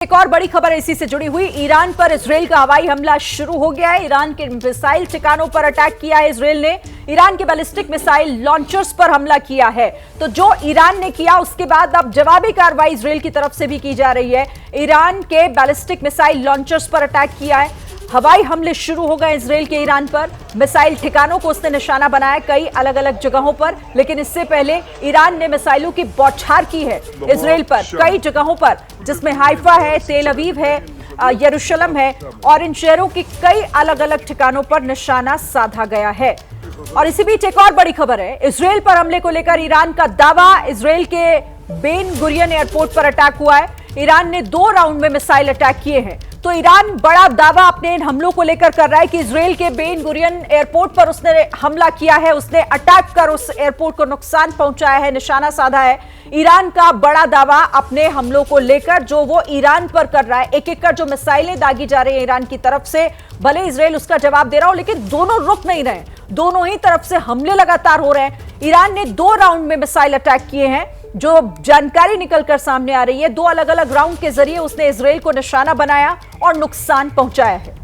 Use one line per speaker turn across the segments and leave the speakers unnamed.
एक और बड़ी खबर इसी से जुड़ी हुई। ईरान पर इजरायल का हवाई हमला शुरू हो गया है। ईरान के मिसाइल ठिकानों पर अटैक किया है इजरायल ने। ईरान के बैलिस्टिक मिसाइल लॉन्चर्स पर हमला किया है। तो जो ईरान ने किया उसके बाद अब जवाबी कार्रवाई इजरायल की तरफ से भी की जा रही है। ईरान के बैलिस्टिक मिसाइल लॉन्चर्स पर अटैक किया है। हवाई हमले शुरू हो गए इजरायल के ईरान पर। मिसाइल ठिकानों को उसने निशाना बनाया कई अलग अलग जगहों पर, लेकिन इससे पहले ईरान ने मिसाइलों की बौछार की है इजरायल पर कई जगहों पर, जिसमें हाइफा है, तेल अवीव है, यरूशलेम है और इन शहरों की कई अलग अलग ठिकानों पर निशाना साधा गया है। और इसी बीच एक और बड़ी खबर है। इजरायल पर हमले को लेकर ईरान का दावा। इजरायल के बेन गुरियन एयरपोर्ट पर अटैक हुआ है। ईरान ने 2 राउंड में मिसाइल अटैक किए हैं। तो ईरान बड़ा दावा अपने इन हमलों को लेकर कर रहा है कि इजरायल के बेन गुरियन एयरपोर्ट पर उसने हमला किया है, उसने अटैक कर उस एयरपोर्ट को नुकसान पहुंचाया है, निशाना साधा है। ईरान का बड़ा दावा अपने हमलों को लेकर जो वो ईरान पर कर रहा है। एक एक कर जो मिसाइलें दागी जा रही है ईरान की तरफ से, भले इजरायल उसका जवाब दे रहा हो, लेकिन दोनों रुक नहीं रहे। दोनों ही तरफ से हमले लगातार हो रहे हैं। ईरान ने 2 राउंड में मिसाइल अटैक किए हैं। जो जानकारी निकलकर सामने आ रही है, 2 अलग अलग राउंड के जरिए उसने इजरायल को निशाना बनाया और नुकसान पहुंचाया है।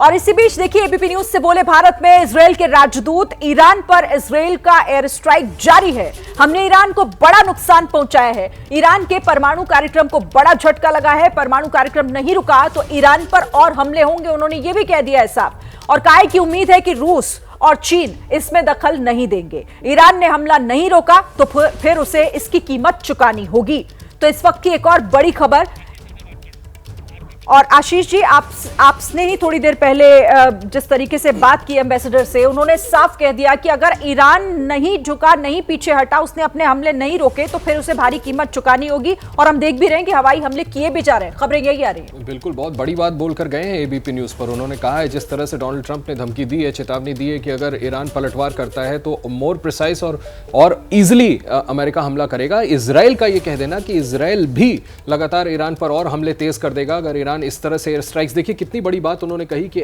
और इसी बीच देखिए, एबीपी न्यूज से बोले भारत में इजरायल के राजदूत। ईरान पर इजरायल का एयर स्ट्राइक जारी है। हमने ईरान को बड़ा नुकसान पहुंचाया है। ईरान के परमाणु कार्यक्रम को बड़ा झटका लगा है। परमाणु कार्यक्रम नहीं रुका तो ईरान पर और हमले होंगे, उन्होंने यह भी कह दिया है साफ। और कहा कि उम्मीद है कि रूस और चीन इसमें दखल नहीं देंगे। ईरान ने हमला नहीं रोका तो फिर उसे इसकी कीमत चुकानी होगी। तो इस वक्त की एक और बड़ी खबर। और आशीष जी, आपने ही थोड़ी देर पहले जिस तरीके से बात की एम्बेसडर से, उन्होंने साफ कह दिया कि अगर ईरान नहीं झुका, नहीं पीछे हटा, उसने अपने हमले नहीं रोके तो फिर उसे भारी कीमत चुकानी होगी। और हम देख भी रहे हैं कि हवाई हमले किए भी जा रहे हैं। खबरें यही आ रही हैं।
बिल्कुल, बहुत बड़ी बात बोलकर गए हैं एबीपी न्यूज पर। उन्होंने कहा है जिस तरह से डोनाल्ड ट्रंप ने धमकी दी है, चेतावनी दी है कि अगर ईरान पलटवार करता है तो मोर प्रिसाइज और इजिली अमेरिका हमला करेगा। इजराइल का ये कह देना कि इजराइल भी लगातार ईरान पर और हमले तेज कर देगा अगर ईरान इस तरह से एयर स्ट्राइक्स। देखिए कितनी बड़ी बात उन्होंने कही कि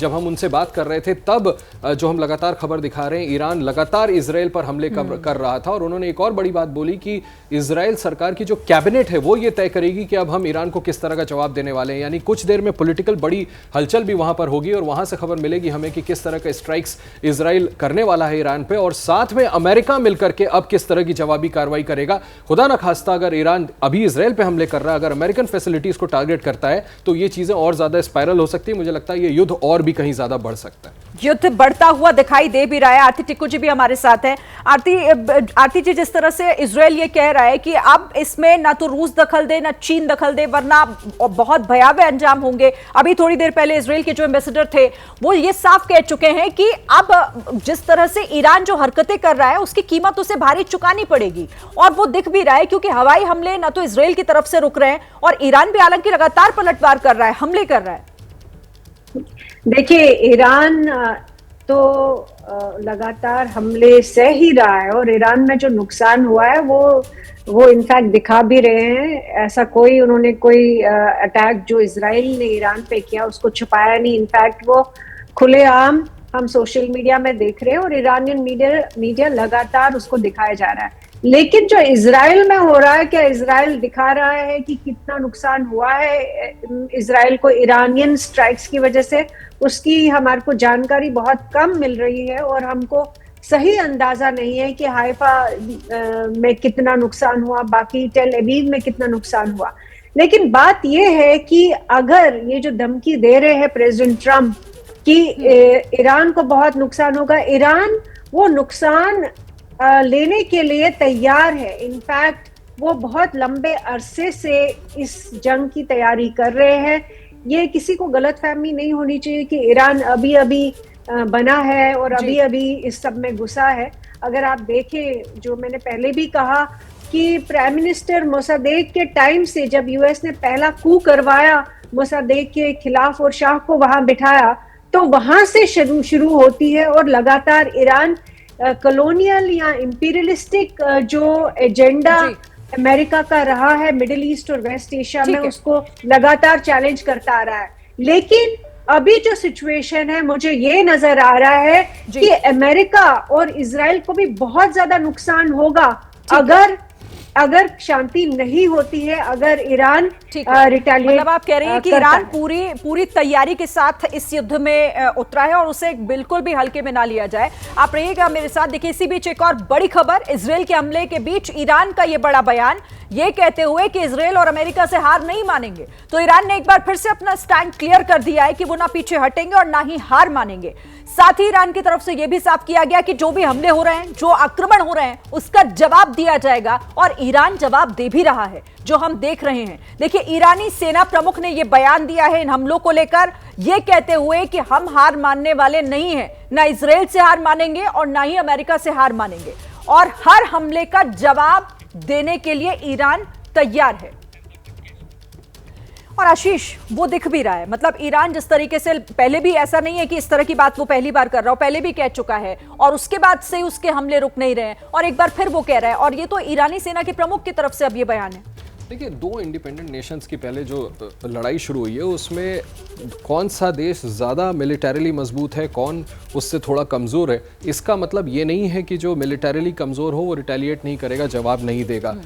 जब हम उनसे बात कर रहे थे तब जो हम लगातार खबर दिखा रहे हैं, ईरान लगातार इजराइल पर हमले कर रहा था। और उन्होंने एक और बड़ी बात बोली कि इजराइल सरकार की जो कैबिनेट है वो ये तय करेगी कि अब हम ईरान को किस तरह का जवाब देने वाले हैं। यानी कुछ देर में पॉलिटिकल बड़ी हलचल भी वहां पर होगी और वहां से खबर मिलेगी हमें कि किस तरह का स्ट्राइक्स इजराइल करने वाला है ईरान पे। और साथ में अमेरिका मिलकर के अब किस तरह की जवाबी कार्रवाई करेगा। खुदा न खास्ता अगर ईरान अभी इजराइल पे हमले कर रहा है, अगर अमेरिकन फैसिलिटीज को टारगेट करता है तो ये चीजें और ज्यादा स्पाइरल हो सकती है। मुझे लगता है ये युद्ध और भी कहीं ज्यादा बढ़ सकता है।
युद्ध बढ़ता हुआ दिखाई दे भी रहा है। आरती टिक्कू जी भी हमारे साथ हैं। आरती जी, जिस तरह से इजरायल ये कह रहा है कि अब इसमें ना तो रूस दखल दे ना चीन दखल दे, वरना बहुत भयावह अंजाम होंगे। अभी थोड़ी देर पहले इजरायल के जो एम्बेसडर थे वो ये साफ कह चुके हैं कि अब जिस तरह से ईरान जो हरकतें कर रहा है उसकी कीमत उसे भारी चुकानी पड़ेगी। और वो दिख भी रहा है क्योंकि हवाई हमले ना तो इजरायल की तरफ से रुक रहे हैं और ईरान भी हालांकि लगातार पलटवार कर रहा है, हमले कर रहा है।
देखिए, ईरान तो लगातार हमले सह ही रहा है और ईरान में जो नुकसान हुआ है वो इनफैक्ट दिखा भी रहे हैं। ऐसा उन्होंने कोई अटैक जो इजराइल ने ईरान पे किया उसको छुपाया नहीं। इनफैक्ट वो खुलेआम हम सोशल मीडिया में देख रहे हैं और ईरानियन मीडिया लगातार उसको दिखाया जा रहा है। लेकिन जो इजराइल में हो रहा है, क्या इजराइल दिखा रहा है कि कितना नुकसान हुआ है इजराइल को ईरानियन स्ट्राइक्स की वजह से? उसकी हमारे को जानकारी बहुत कम मिल रही है और हमको सही अंदाजा नहीं है कि हाइफा में कितना नुकसान हुआ, बाकी टेल अवीव में कितना नुकसान हुआ। लेकिन बात यह है कि अगर ये जो धमकी दे रहे हैं प्रेसिडेंट ट्रंप कि ईरान को बहुत नुकसान होगा, ईरान वो नुकसान लेने के लिए तैयार है। इनफैक्ट वो बहुत लंबे अरसे से इस जंग की तैयारी कर रहे हैं। ये किसी को गलतफहमी नहीं होनी चाहिए कि ईरान अभी अभी बना है और अभी अभी इस सब में घुसा है। अगर आप देखें, जो मैंने पहले भी कहा कि प्राइम मिनिस्टर मोसादेक के टाइम से जब यूएस ने पहला कू करवाया मोसादेक के खिलाफ और शाह को वहां बिठाया, तो वहां से शुरू होती है और लगातार ईरान कॉलोनियल या इंपीरियलिस्टिक जो एजेंडा अमेरिका का रहा है मिडिल ईस्ट और वेस्ट एशिया में, उसको लगातार चैलेंज करता आ रहा है। लेकिन अभी जो सिचुएशन है, मुझे ये नजर आ रहा है कि अमेरिका और इजराइल को भी बहुत ज्यादा नुकसान होगा अगर शांति नहीं होती है, अगर ईरान रिटेलिएट।
मतलब आप कह रही हैं कि ईरान पूरी तैयारी के साथ इस युद्ध में उतरा है और उसे बिल्कुल भी हल्के में ना लिया जाए। आप रहिएगा मेरे साथ। देखिए, इसी बीच एक और बड़ी खबर, इजराइल के हमले के बीच ईरान का ये बड़ा बयान, ये कहते हुए कि इजराइल और अमेरिका से हार नहीं मानेंगे। तो ईरान ने एक बार फिर से अपना स्टैंड क्लियर कर दिया है कि वो ना पीछे हटेंगे और ना ही हार मानेंगे। साथ ही ईरान की तरफ से यह भी साफ किया गया कि जो भी हमले हो रहे हैं, जो आक्रमण हो रहे हैं, उसका जवाब दिया जाएगा और ईरान जवाब दे भी रहा है, जो हम देख रहे हैं। देखिए, ईरानी सेना प्रमुख ने यह बयान दिया है इन हमलों को लेकर, यह कहते हुए कि हम हार मानने वाले नहीं हैं, ना इजराइल से हार मानेंगे और ना ही अमेरिका से हार मानेंगे, और हर हमले का जवाब देने के लिए ईरान तैयार है। और आशीष, वो दिख भी रहा है। मतलब ईरान जिस तरीके से, पहले भी ऐसा नहीं है कि इस तरह की बात वो पहली बार कर रहा हो, पहले भी कह चुका है और उसके बाद से उसके हमले रुक नहीं रहे और एक बार फिर वो कह रहा है, और ये तो ईरानी सेना के प्रमुख की तरफ से अब ये बयान है।
देखिए, दो इंडिपेंडेंट नेशंस की पहले जो लड़ाई शुरू हुई है उसमें कौन सा देश ज़्यादा मिलिटरीली मजबूत है, कौन उससे थोड़ा कमज़ोर है, इसका मतलब ये नहीं है कि जो मिलिटरीली कमज़ोर हो वो रिटेलिएट नहीं करेगा, जवाब नहीं देगा।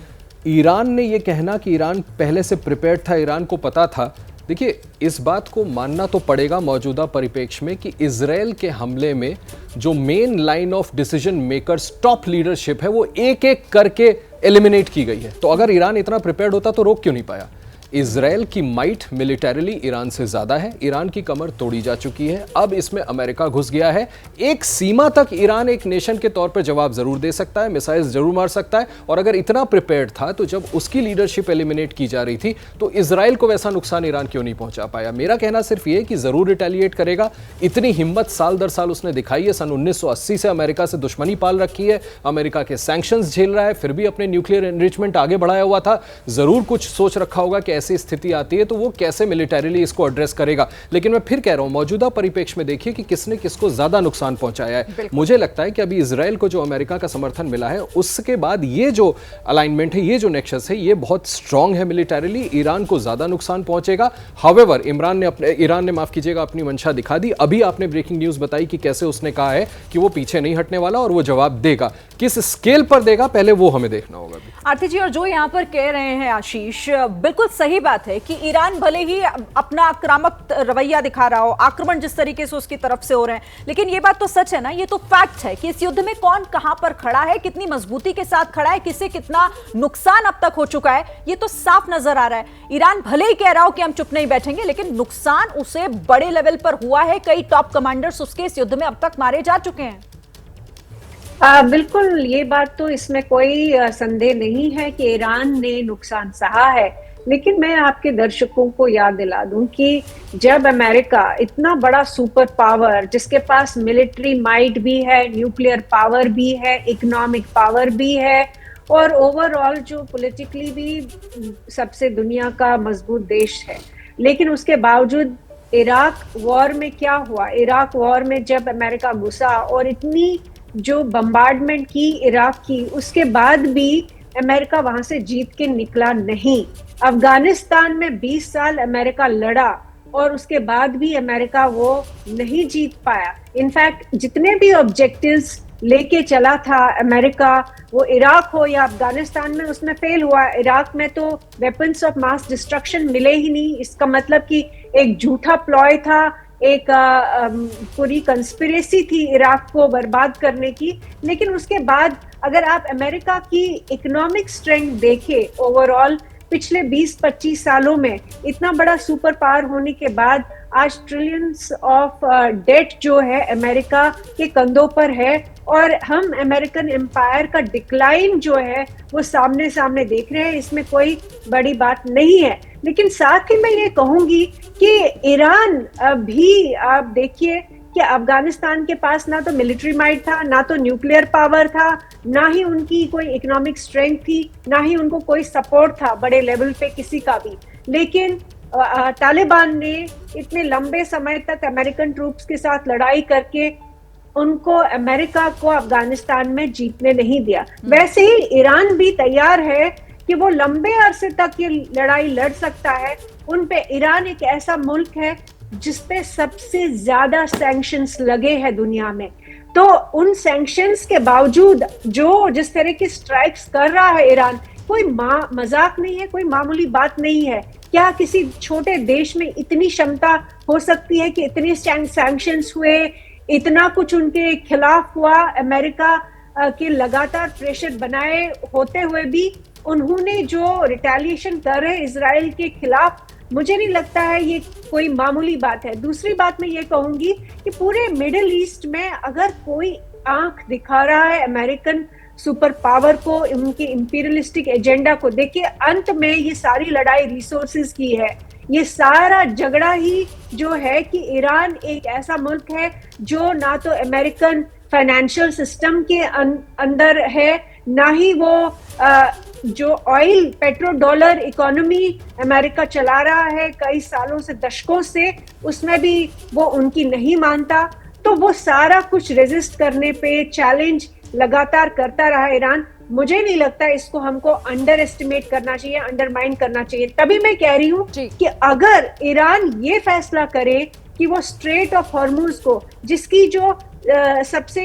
ईरान ने ये कहना कि ईरान पहले से प्रिपेयर्ड था, ईरान को पता था। देखिए, इस बात को मानना तो पड़ेगा मौजूदा परिप्रेक्ष्य में कि इजराइल के हमले में जो main line of decision makers, top leadership है, वो एक एक करके एलिमिनेट की गई है। तो अगर ईरान इतना प्रिपेयर्ड होता तो रोक क्यों नहीं पाया? इजराइल की माइट मिलिटरीली ईरान से ज्यादा है, ईरान की कमर तोड़ी जा चुकी है, अब इसमें अमेरिका घुस गया है। एक सीमा तक ईरान एक नेशन के तौर पर जवाब जरूर दे सकता है, मिसाइल्स जरूर मार सकता है, और अगर इतना प्रिपेयर्ड था तो जब उसकी लीडरशिप एलिमिनेट की जा रही थी तो इजराइल को वैसा नुकसान ईरान क्यों नहीं पहुंचा पाया? मेरा कहना सिर्फ ये कि जरूर रिटेलिएट करेगा। इतनी हिम्मत साल दर साल उसने दिखाई है। सन 1980 से अमेरिका से दुश्मनी पाल रखी है, अमेरिका के सैंक्शंस झेल रहा है, फिर भी अपने न्यूक्लियर एनरिचमेंट आगे बढ़ाया हुआ था। जरूर कुछ सोच रखा होगा कि ऐसी स्थिति आती है तो वो कैसे मिलिटरीली इसको एड्रेस करेगा। लेकिन मैं फिर कह रहा हूं, मौजूदा परिप्रेक्ष्य में देखिए कि किसने किसको ज्यादा नुकसान पहुंचाया है। मुझे लगता है कि अभी इजराइल को जो अमेरिका का समर्थन मिला है, उसके बाद ये जो अलाइनमेंट है, ये जो नेक्सस है, ये बहुत स्ट्रांग है मिलिटरीली। ईरान को ज्यादा नुकसान पहुंचेगा। हाउएवर, ईरान ने माफ कीजिएगा अपनी मंशा दिखा दी। अभी आपने ब्रेकिंग न्यूज बताई कि कैसे उसने कहा है कि वो पीछे नहीं हटने वाला और वो जवाब देगा। किस स्केल पर देगा, पहले वो हमें देखना होगा।
आरती जी, और जो यहाँ पर कह रहे हैं आशीष, बिल्कुल सही बात है कि ईरान भले ही अपना आक्रामक रवैया दिखा रहा हो, आक्रमण जिस तरीके से उसकी तरफ से हो रहे हैं, लेकिन ये बात तो सच है ना, ये तो फैक्ट है कि इस युद्ध में कौन कहां पर खड़ा है, कितनी मजबूती के साथ खड़ा है, किसे कितना नुकसान अब तक हो चुका है, ये तो साफ नजर आ रहा है। ईरान भले ही कह रहा हो कि हम चुप नहीं बैठेंगे, लेकिन नुकसान उसे बड़े लेवल पर हुआ है। कई टॉप कमांडर्स उसके इस युद्ध में अब तक मारे जा चुके हैं।
बिल्कुल, ये बात तो इसमें कोई संदेह नहीं है कि ईरान ने नुकसान सहा है। लेकिन मैं आपके दर्शकों को याद दिला दूं कि जब अमेरिका, इतना बड़ा सुपर पावर जिसके पास मिलिट्री माइट भी है, न्यूक्लियर पावर भी है, इकोनॉमिक पावर भी है, और ओवरऑल जो पॉलिटिकली भी सबसे दुनिया का मजबूत देश है, लेकिन उसके बावजूद इराक वॉर में क्या हुआ? इराक वॉर में जब अमेरिका घुसा और इतनी जो बम्बार्डमेंट की इराक की, उसके बाद भी अमेरिका वहां से जीत के निकला नहीं। अफगानिस्तान में 20 साल अमेरिका लड़ा और उसके बाद भी अमेरिका वो नहीं जीत पाया। इनफैक्ट जितने भी ऑब्जेक्टिव्स लेके चला था अमेरिका, वो इराक हो या अफगानिस्तान में, उसमें फेल हुआ। इराक में तो वेपन्स ऑफ मास डिस्ट्रक्शन मिले ही नहीं। इसका मतलब कि एक झूठा प्लॉय था, एक पूरी कंस्पिरेसी थी इराक को बर्बाद करने की। लेकिन उसके बाद अगर आप अमेरिका की इकोनॉमिक स्ट्रेंथ देखें ओवरऑल पिछले 20-25 सालों में, इतना बड़ा सुपर पावर होने के बाद आज ट्रिलियंस ऑफ डेट जो है अमेरिका के कंधों पर है, और हम अमेरिकन एम्पायर का डिक्लाइन जो है वो सामने सामने देख रहे हैं। इसमें कोई बड़ी बात नहीं है। लेकिन साथ ही मैं ये कहूंगी कि ईरान भी, आप देखिए कि अफगानिस्तान के पास ना तो मिलिट्री माइट था, ना तो न्यूक्लियर पावर था, ना ही उनकी कोई इकोनॉमिक स्ट्रेंथ थी, ना ही उनको कोई सपोर्ट था बड़े लेवल पे किसी का भी। लेकिन तालिबान ने इतने लंबे समय तक अमेरिकन ट्रूप्स के साथ लड़ाई करके उनको, अमेरिका को अफगानिस्तान में जीतने नहीं दिया। वैसे ही ईरान भी तैयार है कि वो लंबे अरसे तक ये लड़ाई लड़ सकता है। उन पे ईरान एक ऐसा मुल्क है जिसपे सबसे ज्यादा सैंक्शंस लगे हैं दुनिया में। तो उन सैंक्शंस के बावजूद जिस तरह की स्ट्राइक्स कर रहा है ईरान, कोई मजाक नहीं है, कोई मामूली बात नहीं है। क्या किसी छोटे देश में इतनी क्षमता हो सकती है कि इतने सैंक्शंस हुए, इतना कुछ उनके खिलाफ हुआ, अमेरिका के लगातार प्रेशर बनाए होते हुए भी उन्होंने जो रिटेलिएशन कर रहे हैं इजराइल के खिलाफ, मुझे नहीं लगता है ये कोई मामूली बात है। दूसरी बात मैं ये कहूंगी कि पूरे मिडिल ईस्ट में अगर कोई आंख दिखा रहा है अमेरिकन सुपर पावर को, उनके इंपीरियलिस्टिक एजेंडा को, देखिए अंत में ये सारी लड़ाई रिसोर्सेज की है। ये सारा झगड़ा ही जो है कि ईरान एक ऐसा मुल्क है जो ना तो अमेरिकन फाइनेंशियल सिस्टम के अंदर है, ना ही वो जो oil petro dollar economy America चला रहा है कई सालों से, दशकों से, उसमें भी वो उनकी नहीं मानता। तो वो सारा कुछ रेजिस्ट करने पे चैलेंज लगातार करता रहा ईरान। मुझे नहीं लगता इसको हमको अंडर एस्टिमेट करना चाहिए, अंडरमाइन करना चाहिए। तभी मैं कह रही हूँ कि अगर ईरान ये फैसला करे कि वो स्ट्रेट ऑफ हॉर्मुज को, जिसकी जो सबसे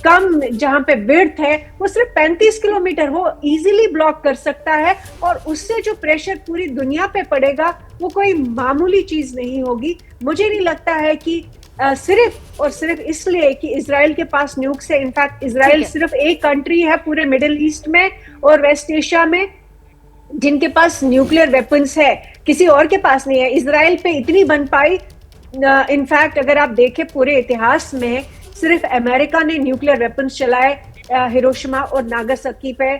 कम जहां पे विड्थ है वो सिर्फ 35 किलोमीटर, वो इजीली ब्लॉक कर सकता है, और उससे जो प्रेशर पूरी दुनिया पे पड़ेगा वो कोई मामूली चीज नहीं होगी। मुझे नहीं लगता है कि सिर्फ और सिर्फ इसलिए कि इजराइल के पास न्यूक्स है। इनफैक्ट इजराइल सिर्फ एक कंट्री है पूरे मिडिल ईस्ट में और वेस्ट एशिया में जिनके पास न्यूक्लियर वेपन्स है, किसी और के पास नहीं है। इजराइल पे इतनी बन पाई, इनफैक्ट अगर आप देखें पूरे इतिहास में सिर्फ अमेरिका ने न्यूक्लियर वेपन्स चलाए हिरोशिमा और नागासाकी पे,